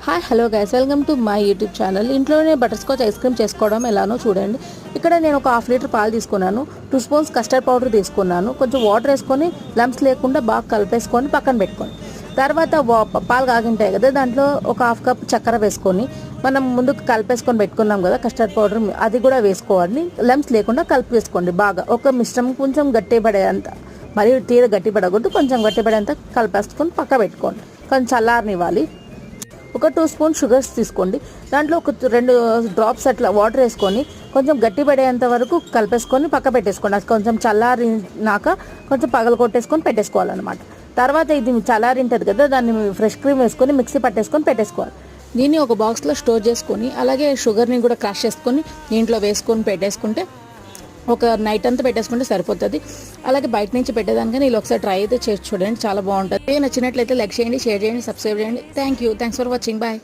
Hi hello guys, welcome to my YouTube channel. ఇంట్లోనే butter scotch ice cream చేసుకోవడం ఎలానో చూడండి. ఇక్కడ నేను ఒక హాఫ్ లీటర్ పాలు తీసుకున్నాను, 2 స్పూన్స్ కస్టర్డ్ పౌడర్ తీసుకున్నాను, కొంచెం వాటర్ వేసుకొని లంప్స్ లేకుండా బాగా కలిపేసుకొని పక్కన పెట్టుకోండి. తర్వాత పాలు కాగింటాయి కదా, దాంట్లో ఒక హాఫ్ కప్ చక్కెర వేసుకొని మనం ముందుకు కలిపేసుకొని పెట్టుకున్నాం కదా కస్టర్డ్ పౌడర్, అది కూడా వేసుకోవాలి. లంప్స్ లేకుండా కలిపి వేసుకోండి. బాగా ఒక మిశ్రమం కొంచెం గట్టిపడేంత, మరియు తీర గట్టిపడకూడదు, కొంచెం గట్టిపడేంత కలిపేసుకొని పక్క పెట్టుకోండి. కొంచెం చల్లారనివ్వాలి. ఒక 2 స్పూన్ షుగర్స్ తీసుకోండి. దాంట్లో ఒక 2 డ్రాప్స్ అట్లా వాటర్ వేసుకొని కొంచెం గట్టిపడేంత వరకు కలిపేసుకొని పక్క పెట్టేసుకోండి. అది కొంచెం చల్లారినాక కొంచెం పగల కొట్టేసుకొని పెట్టేసుకోవాలన్నమాట. తర్వాత ఇది చల్లారింటుంది కదా, దాన్ని ఫ్రెష్ క్రీమ్ వేసుకొని మిక్సీ పట్టేసుకొని పెట్టేసుకోవాలి. దీన్ని ఒక బాక్స్లో స్టోర్ చేసుకొని అలాగే షుగర్ని కూడా క్రష్ చేసుకొని దీంట్లో వేసుకొని పెట్టేసుకుంటే ఒక నైట్ అంతా పెట్టేసుకుంటే సరిపోతుంది. అలాగే బయట నుంచి పెట్టేదానికని ఇలా ఒకసారి ట్రై అయితే చేసి చూడండి, చాలా బాగుంటుంది. నచ్చినట్లయితే లైక్ చేయండి, షేర్ చేయండి, సబ్స్క్రైబ్ చేయండి. Thanks for watching. బాయ్.